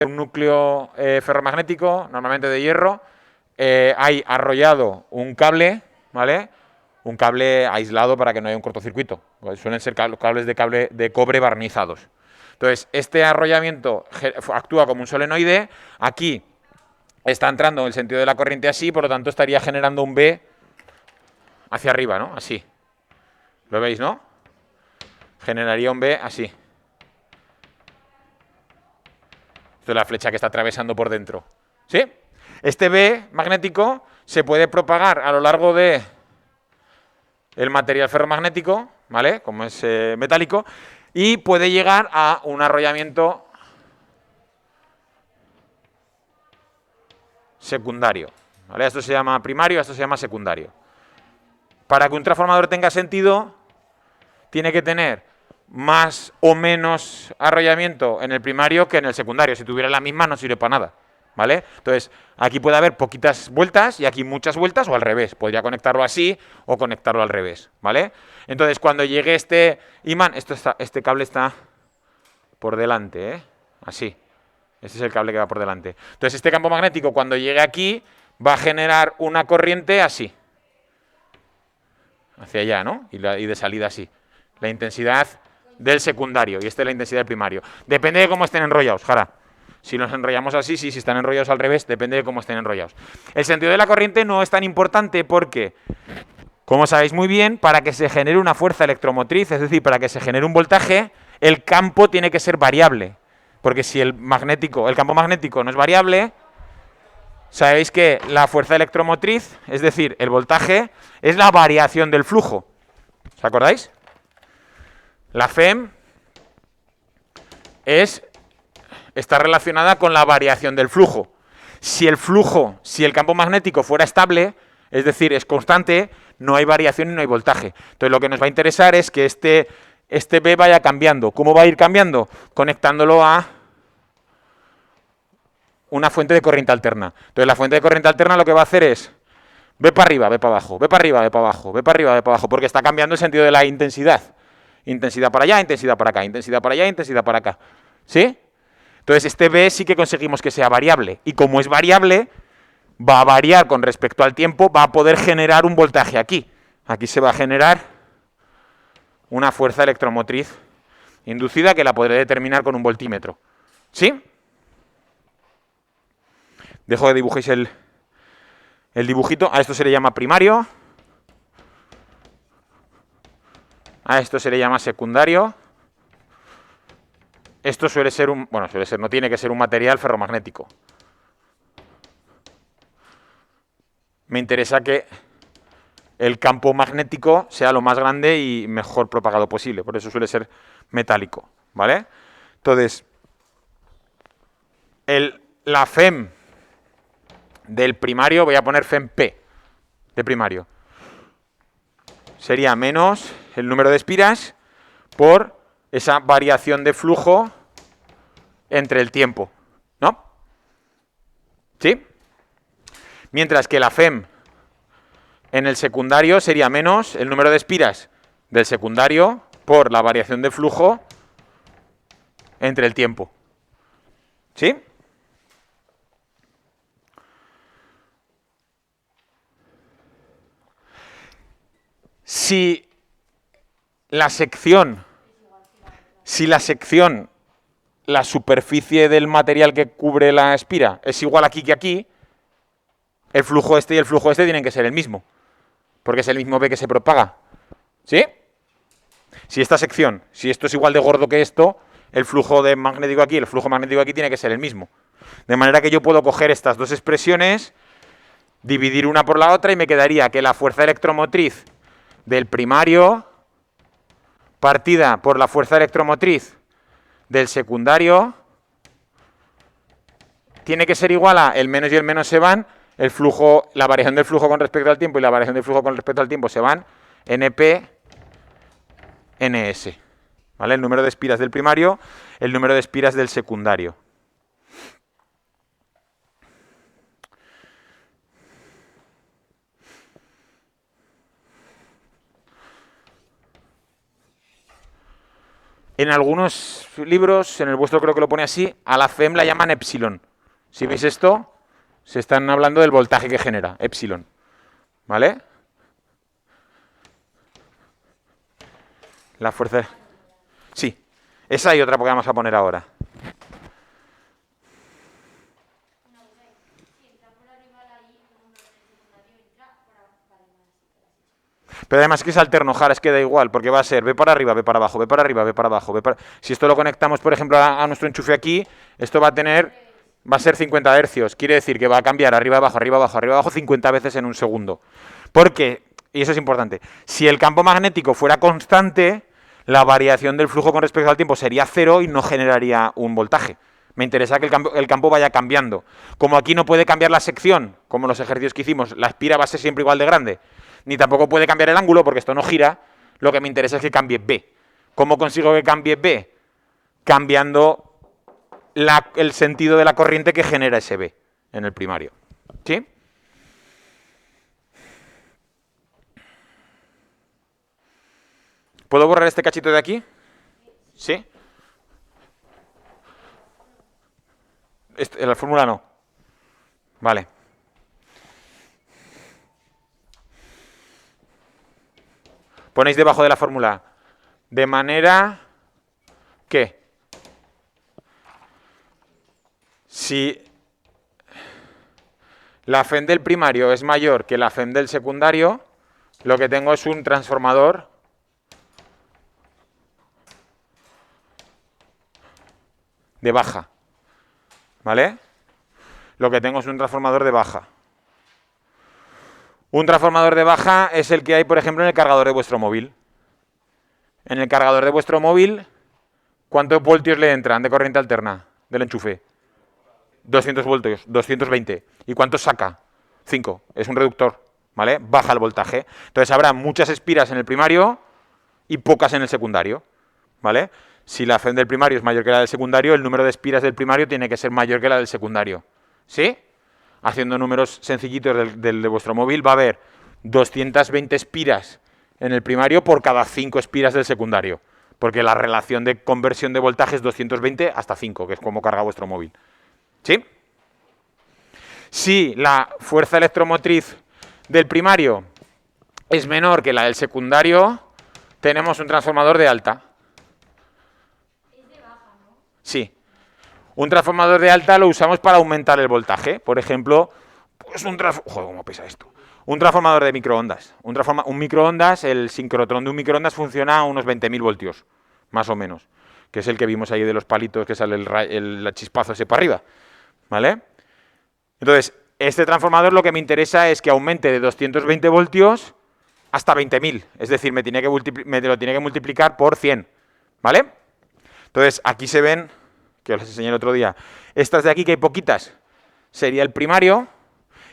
un núcleo ferromagnético, normalmente de hierro, hay arrollado un cable, ¿vale? Un cable aislado para que no haya un cortocircuito. Pues suelen ser cables de cobre barnizados. Entonces, este arrollamiento actúa como un solenoide. Aquí está entrando en el sentido de la corriente así, por lo tanto estaría generando un B hacia arriba, ¿no? Así. ¿Lo veis, no? Generaría un B así. Esto es la flecha que está atravesando por dentro. ¿Sí? Este B magnético se puede propagar a lo largo de el material ferromagnético, ¿vale? Como es metálico, y puede llegar a un arrollamiento secundario, ¿vale? Esto se llama primario, esto se llama secundario. Para que un transformador tenga sentido, tiene que tener más o menos arrollamiento en el primario que en el secundario. Si tuviera la misma, no sirve para nada, ¿vale? Entonces, aquí puede haber poquitas vueltas y aquí muchas vueltas, o al revés. Podría conectarlo así o conectarlo al revés, ¿vale? Entonces, cuando llegue este imán, este cable está por delante, ¿eh? Así. Este es el cable que va por delante. Entonces, este campo magnético, cuando llegue aquí, va a generar una corriente así. Hacia allá, ¿no? Y de salida así. La intensidad del secundario y esta es la intensidad del primario. Depende de cómo estén enrollados, Jara. Si los enrollamos así, sí, si están enrollados al revés, depende de cómo estén enrollados. El sentido de la corriente no es tan importante porque, como sabéis muy bien, para que se genere una fuerza electromotriz, es decir, para que se genere un voltaje, el campo tiene que ser variable. Porque si el campo magnético no es variable, sabéis que la fuerza electromotriz, es decir, el voltaje, es la variación del flujo. ¿Os acordáis? La FEM está relacionada con la variación del flujo. Si el campo magnético fuera estable, es decir, es constante, no hay variación y no hay voltaje. Entonces lo que nos va a interesar es que este B vaya cambiando. ¿Cómo va a ir cambiando? Conectándolo a una fuente de corriente alterna. Entonces la fuente de corriente alterna lo que va a hacer es ve para arriba, ve para abajo, ve para arriba, ve para abajo, ve para arriba, ve para abajo, porque está cambiando el sentido de la intensidad. Intensidad para allá, intensidad para acá, intensidad para allá, intensidad para acá. ¿Sí? Entonces este B sí que conseguimos que sea variable. Y como es variable, va a variar con respecto al tiempo, va a poder generar un voltaje aquí. Aquí se va a generar una fuerza electromotriz inducida que la podré determinar con un voltímetro. ¿Sí? Dejo que dibujéis el dibujito. A esto se le llama primario. A esto se le llama secundario. Esto suele ser no tiene que ser un material ferromagnético. Me interesa que el campo magnético sea lo más grande y mejor propagado posible. Por eso suele ser metálico, ¿vale? Entonces, la FEM del primario, voy a poner FEM-P de primario, sería menos el número de espiras por esa variación de flujo entre el tiempo, ¿no? ¿Sí? Mientras que la FEM en el secundario sería menos el número de espiras del secundario por la variación de flujo entre el tiempo. ¿Sí? Si la sección, la superficie del material que cubre la espira es igual aquí que aquí, el flujo este y el flujo este tienen que ser el mismo, porque es el mismo B que se propaga. ¿Sí? Si esto es igual de gordo que esto, el flujo magnético aquí, el flujo magnético aquí tiene que ser el mismo. De manera que yo puedo coger estas dos expresiones, dividir una por la otra y me quedaría que la fuerza electromotriz del primario partida por la fuerza electromotriz del secundario tiene que ser igual a el menos y el menos se van, la variación del flujo con respecto al tiempo y la variación del flujo con respecto al tiempo se van, NP, NS. ¿Vale? El número de espiras del primario, el número de espiras del secundario. En algunos libros, en el vuestro creo que lo pone así, a la FEM la llaman epsilon. Si veis esto, se están hablando del voltaje que genera, epsilon. ¿Vale? La fuerza... Sí, esa y otra que vamos a poner ahora. Pero además que es alterno, Jara, es que da igual, porque va a ser, ve para arriba, ve para abajo, ve para arriba, ve para abajo, Si esto lo conectamos, por ejemplo, a nuestro enchufe aquí, esto va a ser 50 hercios. Quiere decir que va a cambiar arriba, abajo, arriba, abajo, arriba, abajo 50 veces en un segundo. Porque, y eso es importante, si el campo magnético fuera constante, la variación del flujo con respecto al tiempo sería cero y no generaría un voltaje. Me interesa que el campo vaya cambiando. Como aquí no puede cambiar la sección, como los ejercicios que hicimos, la espira va a ser siempre igual de grande, ni tampoco puede cambiar el ángulo porque esto no gira, lo que me interesa es que cambie B. ¿Cómo consigo que cambie B? Cambiando el sentido de la corriente que genera ese B en el primario. ¿Sí? ¿Puedo borrar este cachito de aquí? ¿Sí? En la fórmula no. Vale. Ponéis debajo de la fórmula. De manera que si la FEM del primario es mayor que la FEM del secundario, lo que tengo es un transformador de baja. ¿Vale? Lo que tengo es un transformador de baja. Un transformador de baja es el que hay, por ejemplo, en el cargador de vuestro móvil. En el cargador de vuestro móvil, ¿cuántos voltios le entran de corriente alterna del enchufe? 200 voltios, 220. ¿Y cuántos saca? 5. Es un reductor, ¿vale? Baja el voltaje. Entonces habrá muchas espiras en el primario y pocas en el secundario, ¿vale? Si la FEM del primario es mayor que la del secundario, el número de espiras del primario tiene que ser mayor que la del secundario. ¿Sí? Haciendo números sencillitos de vuestro móvil, va a haber 220 espiras en el primario por cada 5 espiras del secundario. Porque la relación de conversión de voltaje es 220 hasta 5, que es como carga vuestro móvil. ¿Sí? Si la fuerza electromotriz del primario es menor que la del secundario, tenemos un transformador de alta. Es de baja, ¿no? Sí. Un transformador de alta lo usamos para aumentar el voltaje. Por ejemplo, pues joder, ¿cómo pesa esto? Un transformador de microondas. Un microondas, el sincrotrón de un microondas funciona a unos 20.000 voltios, más o menos. Que es el que vimos ahí de los palitos que sale el chispazo ese para arriba. ¿Vale? Entonces, este transformador lo que me interesa es que aumente de 220 voltios hasta 20.000. Es decir, me lo tiene que multiplicar por 100. ¿Vale? Entonces, aquí se ven, que os las enseñé el otro día, estas de aquí, que hay poquitas, sería el primario,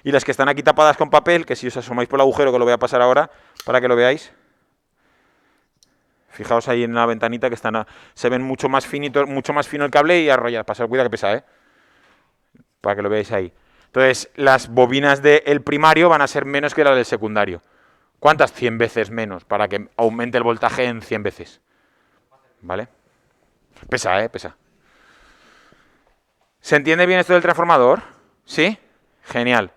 y las que están aquí tapadas con papel, que si os asomáis por el agujero, que lo voy a pasar ahora, para que lo veáis. Fijaos ahí en la ventanita que se ven mucho más fino el cable y arrollado. Pasad cuidado que pesa, para que lo veáis ahí. Entonces, las bobinas del primario van a ser menos que las del secundario. ¿Cuántas? 100 veces menos, para que aumente el voltaje en 100 veces. ¿Vale? Pesa, pesa. ¿Se entiende bien esto del transformador? ¿Sí? Genial.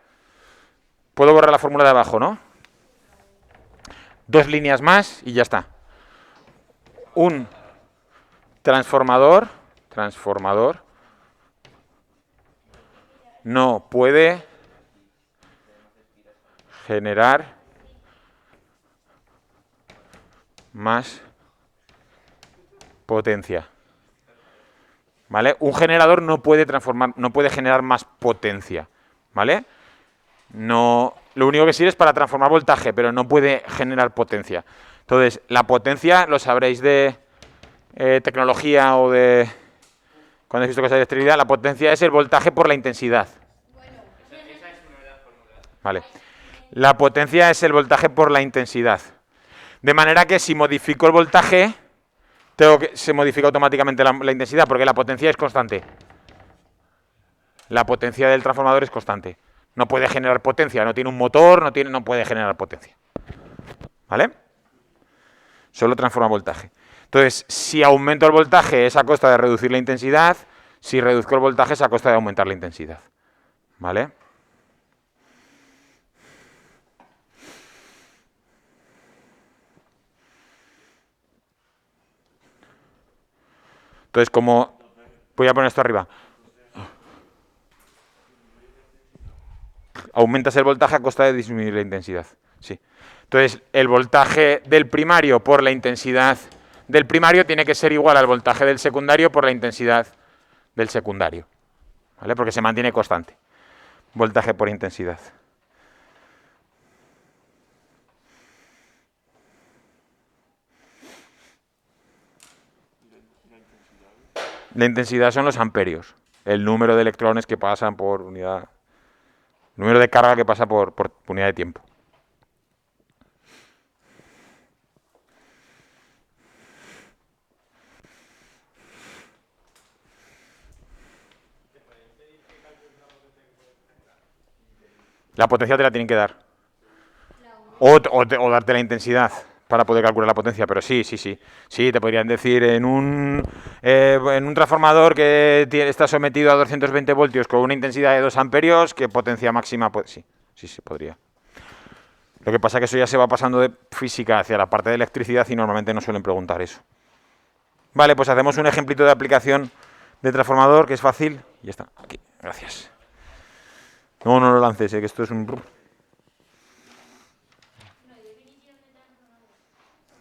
Puedo borrar la fórmula de abajo, ¿no? 2 líneas más y ya está. Un transformador no puede generar más potencia. ¿Vale? Un generador no puede generar más potencia. ¿Vale? No, lo único que sirve es para transformar voltaje, pero no puede generar potencia. Entonces, la potencia, lo sabréis de tecnología o de cuando habéis visto cosas de electricidad, la potencia es el voltaje por la intensidad. Vale. La potencia es el voltaje por la intensidad. De manera que si modifico el voltaje, se modifica automáticamente la intensidad, porque la potencia es constante. La potencia del transformador es constante. No puede generar potencia, no tiene un motor, no puede generar potencia. ¿Vale? Solo transforma voltaje. Entonces, si aumento el voltaje es a costa de reducir la intensidad, si reduzco el voltaje es a costa de aumentar la intensidad. ¿Vale? Entonces, como... Voy a poner esto arriba. Aumentas el voltaje a costa de disminuir la intensidad. Sí. Entonces, el voltaje del primario por la intensidad del primario tiene que ser igual al voltaje del secundario por la intensidad del secundario. ¿Vale? Porque se mantiene constante. Voltaje por intensidad. La intensidad son los amperios. El número de electrones que pasan por unidad... El número de carga que pasa por unidad de tiempo. La potencia te la tienen que dar. O darte la intensidad para poder calcular la potencia, pero sí. Sí, te podrían decir en un transformador que está sometido a 220 voltios con una intensidad de 2 amperios, ¿qué potencia máxima? Sí, podría. Lo que pasa es que eso ya se va pasando de física hacia la parte de electricidad y normalmente no suelen preguntar eso. Vale, pues hacemos un ejemplito de aplicación de transformador que es fácil. Y ya está, aquí, gracias. No lo lances, que esto es un...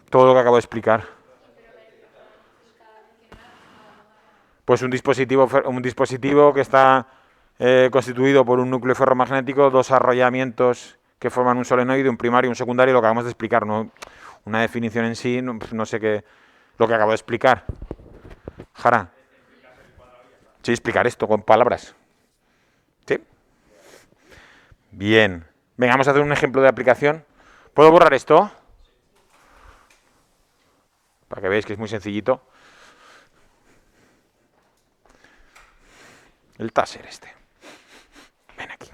Todo lo que acabo de explicar. Pues un dispositivo que está constituido por un núcleo ferromagnético, dos arrollamientos que forman un solenoide, un primario y un secundario, lo que acabamos de explicar, ¿no? Una definición en sí, no sé qué, lo que acabo de explicar. Jara. Sí, explicar esto con palabras. ¿Sí? Bien. Venga, vamos a hacer un ejemplo de aplicación. ¿Puedo borrar esto? Para que veáis que es muy sencillito. El taser este. Ven aquí.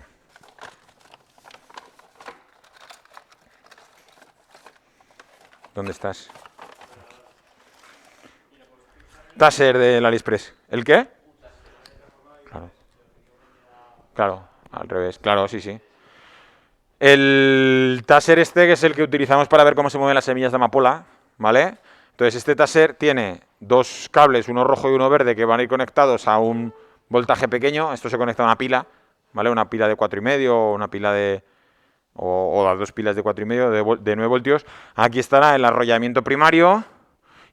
¿Dónde estás? Taser del AliExpress. ¿El qué? Claro, al revés. Claro, sí. El taser este, que es el que utilizamos para ver cómo se mueven las semillas de amapola, ¿vale? Entonces, este taser tiene dos cables, uno rojo y uno verde, que van a ir conectados a un voltaje pequeño. Esto se conecta a una pila, ¿vale? Una pila de 4,5 o una pila de... o las dos pilas de 4,5 de 9 voltios. Aquí estará el arrollamiento primario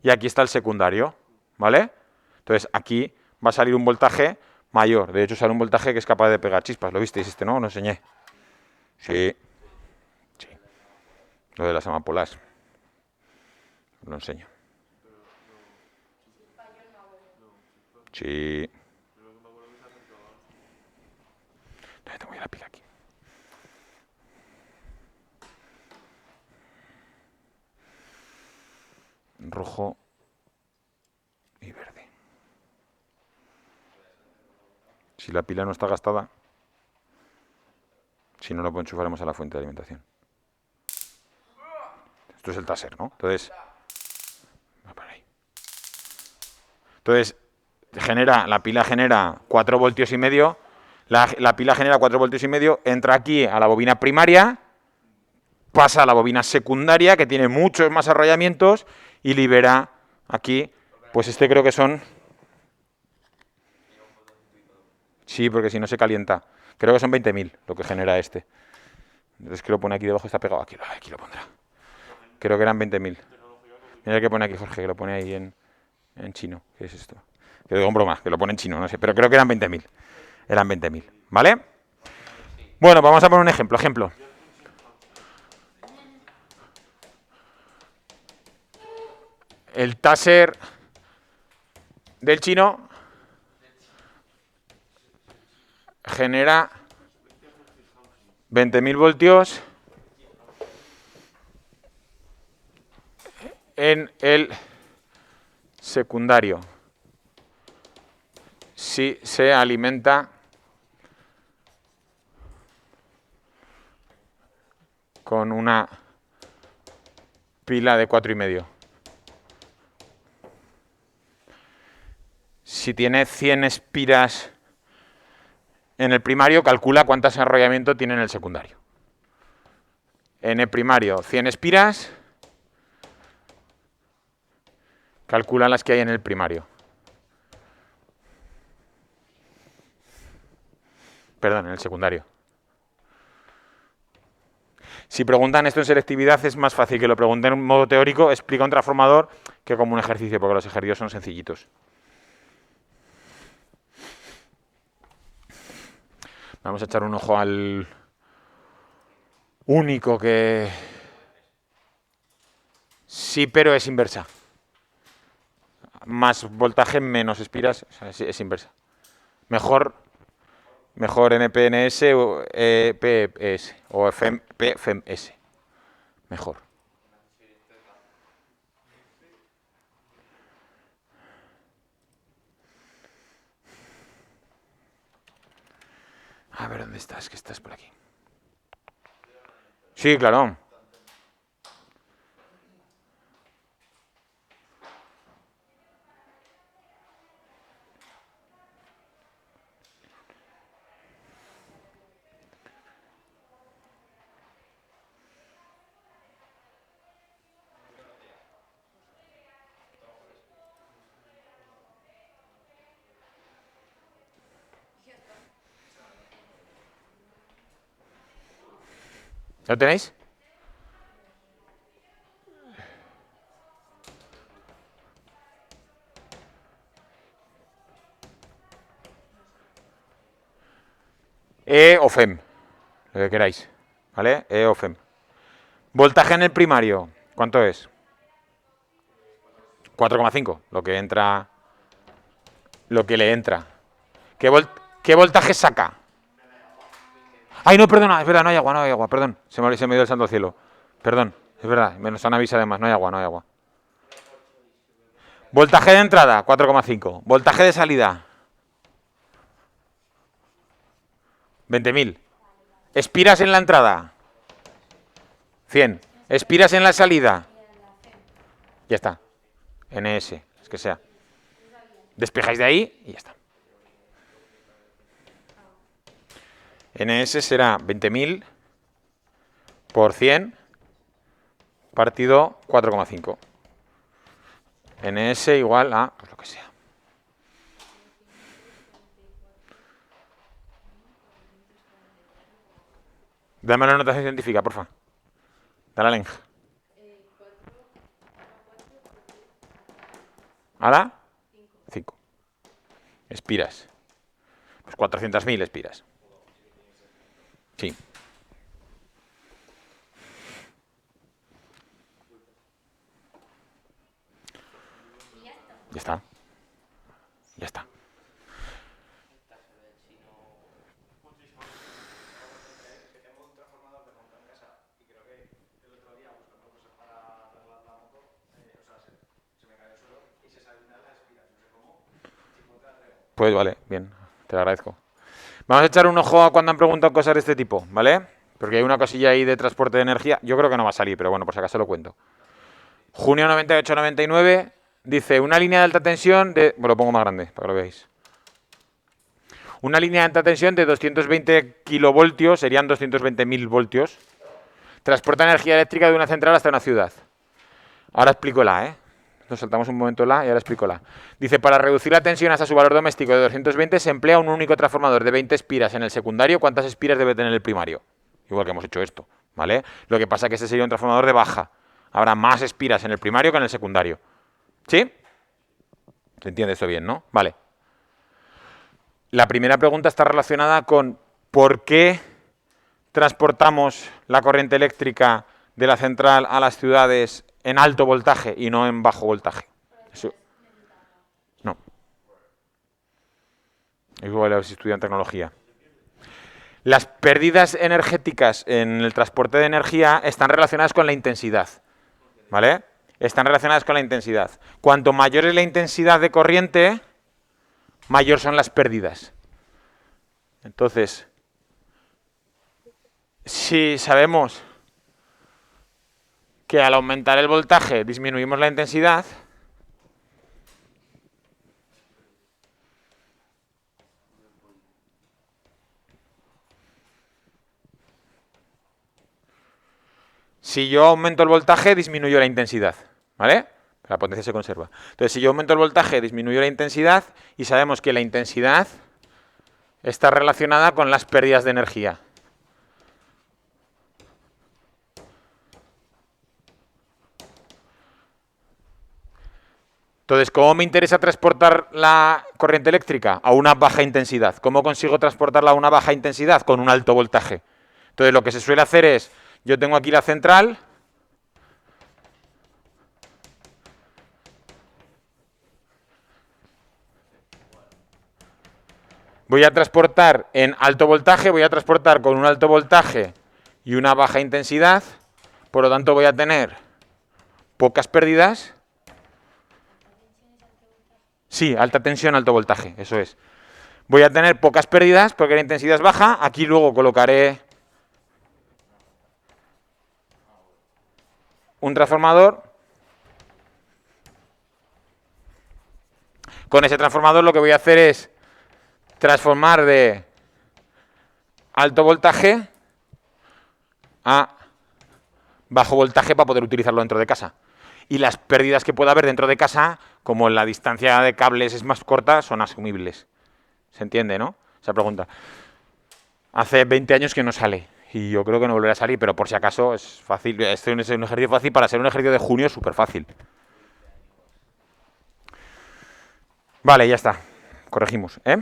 y aquí está el secundario, ¿vale? Entonces, aquí va a salir un voltaje mayor. De hecho, sale un voltaje que es capaz de pegar chispas. ¿Lo visteis este, no? Lo enseñé. Sí. Lo de las amapolas. Lo enseño. Sí. Tengo ya la pila aquí. Rojo y verde. Si la pila no está gastada, si no lo enchufaremos a la fuente de alimentación. Esto es el taser, ¿no? Entonces, va por ahí. Entonces, la pila genera 4 voltios y medio. La pila genera 4 voltios y medio, entra aquí a la bobina primaria, pasa a la bobina secundaria, que tiene muchos más arrollamientos, y libera aquí, pues este creo que son... Sí, porque si no se calienta. Creo que son 20.000 lo que genera este. Es que lo pone aquí debajo, está pegado. Aquí lo pondrá. Creo que eran 20.000. Mira que pone aquí Jorge, que lo pone ahí en chino. ¿Qué es esto? Que digo en broma, que lo pone en chino, no sé. Pero creo que eran 20.000. Eran 20.000. ¿Vale? Bueno, vamos a poner un ejemplo. El taser del chino genera 20.000 voltios en el secundario si se alimenta con una pila de 4,5. si tiene 100 espiras en el primario, calcula cuántas enrollamiento tiene en el secundario. En el primario, 100 espiras, calcula las que hay en el primario. Perdón, en el secundario. Si preguntan esto en selectividad es más fácil que lo pregunten en modo teórico, explica un transformador que como un ejercicio, porque los ejercicios son sencillitos. Vamos a echar un ojo al único que... Sí, pero es inversa. Más voltaje, menos espiras, o sea, es inversa. Mejor NPNS o PES o PFEMS. Mejor. A ver, ¿dónde estás? Que estás por aquí. Sí, claro. ¿Lo tenéis? E o FEM, lo que queráis, ¿vale? E o FEM. Voltaje en el primario, ¿cuánto es? 4,5, lo que entra, lo que le entra. ¿Qué voltaje saca? Ay, no, perdona, es verdad, no hay agua, perdón. Se me dio el santo cielo. Perdón, es verdad, me nos han avisado además, no hay agua. Voltaje de entrada, 4,5. Voltaje de salida, 20.000. Espiras en la entrada, 100. Espiras en la salida, ya está. NS, es que sea. Despejáis de ahí y ya está. NS será 20.000 por 100 partido 4,5. NS igual a pues lo que sea. Dame la notación científica, porfa. Dale a Leng. ¿Ahora? 5. Espiras. Pues 400.000 espiras. Sí. Ya está. Ya está. Pues vale, bien, te lo agradezco. Vamos a echar un ojo a cuando han preguntado cosas de este tipo, ¿vale? Porque hay una cosilla ahí de transporte de energía. Yo creo que no va a salir, pero bueno, por si acaso lo cuento. Junio 98-99 dice una línea de alta tensión de... Bueno, lo pongo más grande para que lo veáis. Una línea de alta tensión de 220 kilovoltios, serían 220.000 voltios, transporta energía eléctrica de una central hasta una ciudad. Ahora explico la, ¿eh? Nos saltamos un momento la y ahora explico la. Dice, para reducir la tensión hasta su valor doméstico de 220 se emplea un único transformador de 20 espiras en el secundario. ¿Cuántas espiras debe tener el primario? Igual que hemos hecho esto, ¿vale? Lo que pasa es que este sería un transformador de baja. Habrá más espiras en el primario que en el secundario. ¿Sí? ¿Se entiende esto bien, no? Vale. La primera pregunta está relacionada con ¿por qué transportamos la corriente eléctrica de la central a las ciudades en alto voltaje y no en bajo voltaje? Eso. No. Igual si estudian tecnología. Las pérdidas energéticas en el transporte de energía están relacionadas con la intensidad, ¿vale? Están relacionadas con la intensidad. Cuanto mayor es la intensidad de corriente, mayor son las pérdidas. Entonces, si sabemos que al aumentar el voltaje disminuimos la intensidad, Si yo aumento el voltaje, disminuyo la intensidad, ¿vale? La potencia se conserva. Entonces, si yo aumento el voltaje, disminuyo la intensidad y sabemos que la intensidad está relacionada con las pérdidas de energía. Entonces, ¿cómo me interesa transportar la corriente eléctrica? A una baja intensidad. ¿Cómo consigo transportarla a una baja intensidad? Con un alto voltaje. Entonces, lo que se suele hacer es, yo tengo aquí la central, voy a transportar en alto voltaje, voy a transportar con un alto voltaje y una baja intensidad, por lo tanto voy a tener pocas pérdidas. Sí, alta tensión, alto voltaje, eso es. Voy a tener pocas pérdidas porque la intensidad es baja. Aquí luego colocaré un transformador. Con ese transformador lo que voy a hacer es transformar de alto voltaje a bajo voltaje para poder utilizarlo dentro de casa. Y las pérdidas que pueda haber dentro de casa, como la distancia de cables es más corta, son asumibles. ¿Se entiende, no? Esa pregunta. Hace 20 años que no sale. Y yo creo que no volverá a salir, pero por si acaso es fácil. Este es un ejercicio fácil. Para ser un ejercicio de junio es súper fácil. Vale, ya está. Corregimos, ¿eh?